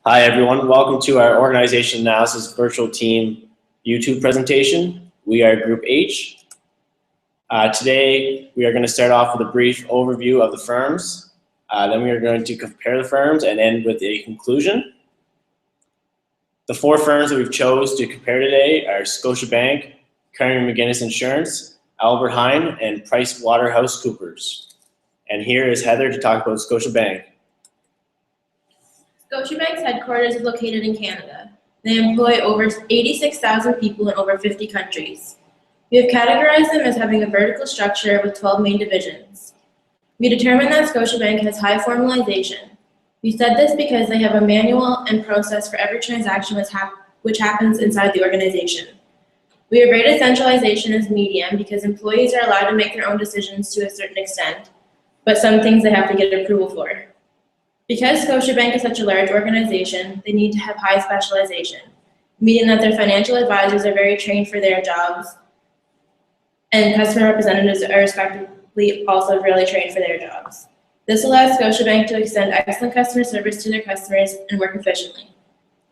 Hi everyone, welcome to our Organization Analysis Virtual Team YouTube presentation. We are Group H. Today we are going to start off with a brief overview of the firms. Then we are going to compare the firms and end with a conclusion. The four firms that we've chose to compare today are Scotiabank, Coady MacNaughton Insurance, Albert Heijn, and PricewaterhouseCoopers. And here is Heather to talk about Scotiabank. Scotiabank's headquarters is located in Canada. They employ over 86,000 people in over 50 countries. We have categorized them as having a vertical structure with 12 main divisions. We determined that Scotiabank has high formalization. We said this because they have a manual and process for every transaction which happens inside the organization. We have rated centralization as medium because employees are allowed to make their own decisions to a certain extent, but some things they have to get approval for. Because Scotiabank is such a large organization, they need to have high specialization, meaning that their financial advisors are very trained for their jobs, and customer representatives are respectively also really trained for their jobs. This allows Scotiabank to extend excellent customer service to their customers and work efficiently.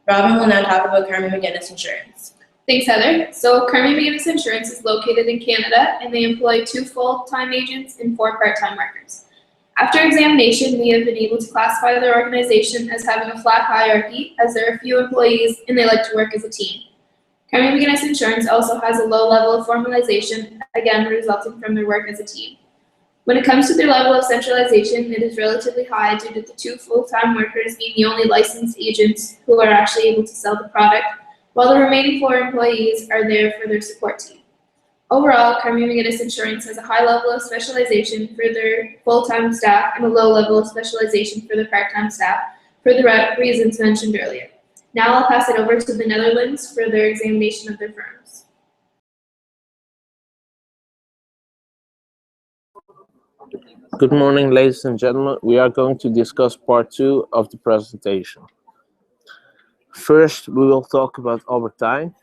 Robyn will now talk about Coady MacNaughton Insurance. Thanks, Heather. So Coady MacNaughton Insurance is located in Canada, and they employ 2 full-time agents and 4 part-time workers. After examination, we have been able to classify their organization as having a flat hierarchy, as there are few employees and they like to work as a team. Coady MacNaughton Insurance also has a low level of formalization, again resulting from their work as a team. When it comes to their level of centralization, it is relatively high due to the 2 full-time workers being the only licensed agents who are actually able to sell the product, while the remaining 4 employees are there for their support team. Overall, Coady MacNaughton Insurance has a high level of specialization for their full-time staff and a low level of specialization for their part-time staff for the reasons mentioned earlier. Now I'll pass it over to the Netherlands for their examination of their firms. Good morning, ladies and gentlemen. We are going to discuss part 2 of the presentation. First, we will talk about Albert Heijn.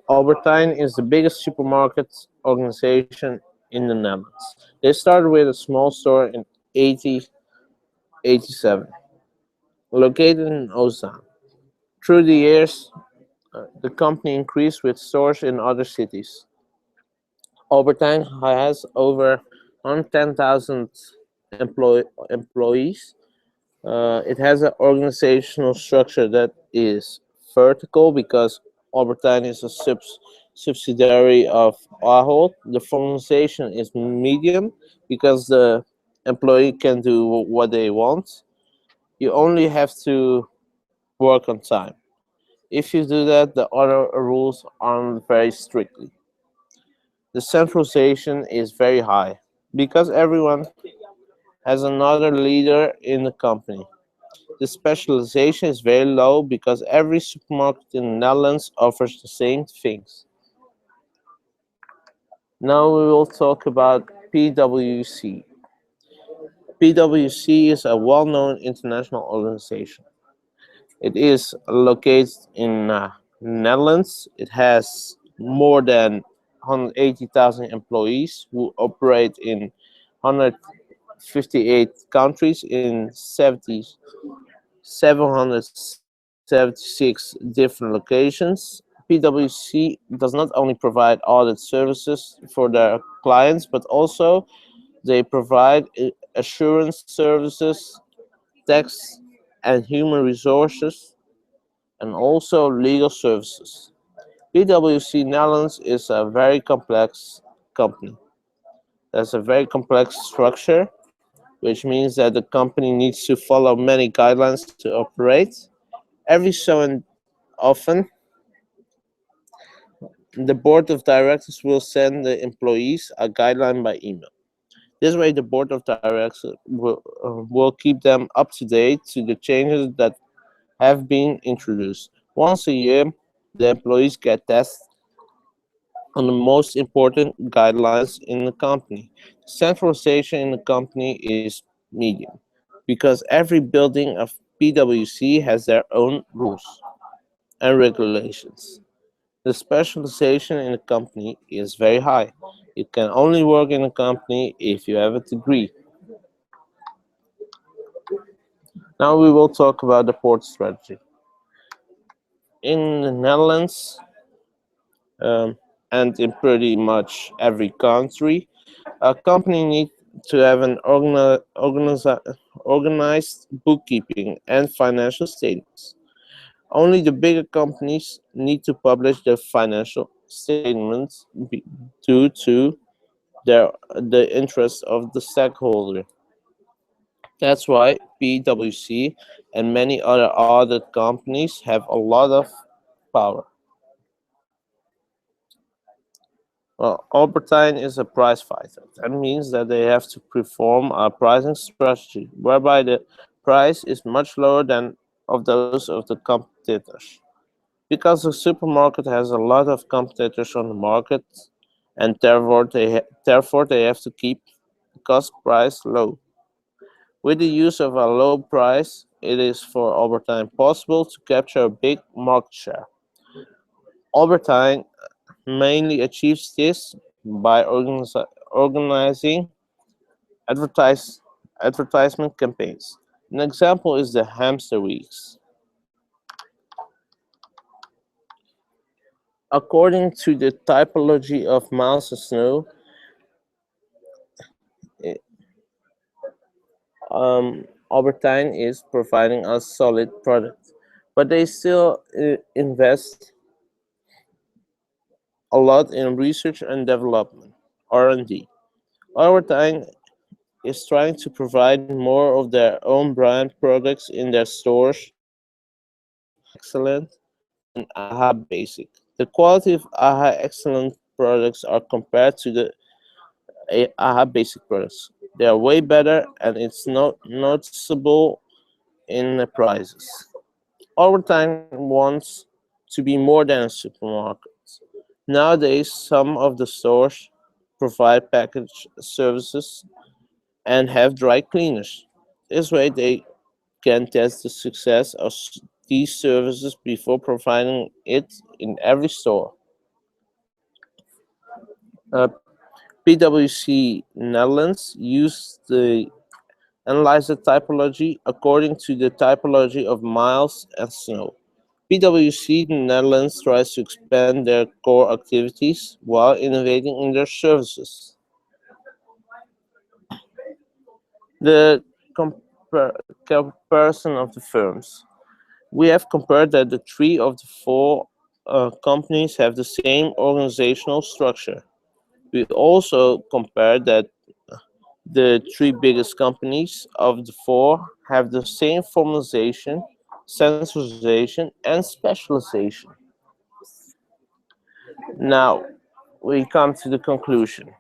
Albert Heijn is the biggest supermarket organization in the Netherlands. They started with a small store in 1887, located in Ozaan. Through the years, the company increased with stores in other cities. Albert Heijn has over 110,000 employees. It has an organizational structure that is vertical because Albert Heijn is a subsidiary of Ahold. The formalization is medium because the employee can do what they want. You only have to work on time. If you do that, the other rules aren't very strictly. The centralization is very high because everyone has another leader in the company. The specialization is very low because every supermarket in the Netherlands offers the same things. Now we will talk about PwC. PwC is a well-known international organization. It is located in the Netherlands. It has more than 180,000 employees who operate in 158 countries in 776 different locations. PwC does not only provide audit services for their clients, but also they provide assurance services, tax and human resources, and also legal services. PwC Netherlands is a very complex company. There's a very complex structure, which means that the company needs to follow many guidelines to operate. Every so often, the board of directors will send the employees a guideline by email. This way, the board of directors will keep them up to date to the changes that have been introduced. Once a year, the employees get tested on the most important guidelines in the company. Centralization in the company is medium because every building of PwC has their own rules and regulations. The specialization in the company is very high. You can only work in a company if you have a degree. Now we will talk about the port strategy. In the Netherlands, and in pretty much every country, a company needs to have an organized bookkeeping and financial statements. Only the bigger companies need to publish their financial statements due to the interest of the stakeholder. That's why PwC and many other audit companies have a lot of power. Well, Albertine is a price fighter. That means that they have to perform a pricing strategy whereby the price is much lower than of those of the competitors. Because the supermarket has a lot of competitors on the market, and therefore they have to keep the cost price low. With the use of a low price, it is for Albertine possible to capture a big market share. Albertine mainly achieves this by organizing advertise, advertisement campaigns. An example is the Hamster Weeks. According to the typology of miles and snow, Albertine is providing a solid product, but they still invest a lot in research and development, R&D. Albertine is trying to provide more of their own brand products in their stores, excellent and AHA Basic. The quality of AHA Excellent products are compared to the AHA Basic products. They are way better and it's not noticeable in the prices. Albertine wants to be more than a supermarket. Nowadays, some of the stores provide package services and have dry cleaners. This way, they can test the success of these services before providing it in every store. Uh, PwC Netherlands used the analyzer typology according to the typology of miles and snow. PwC Netherlands tries to expand their core activities while innovating in their services. The comparison of the firms. We have compared that the three of the four companies have the same organizational structure. We also compared that the three biggest companies of the four have the same formalization, centralization, and specialization. Now, we come to the conclusion.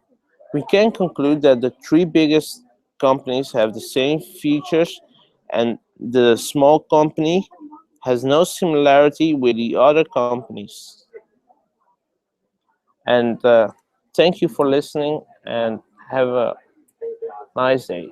We can conclude that the three biggest companies have the same features and the small company has no similarity with the other companies. And thank you for listening and have a nice day.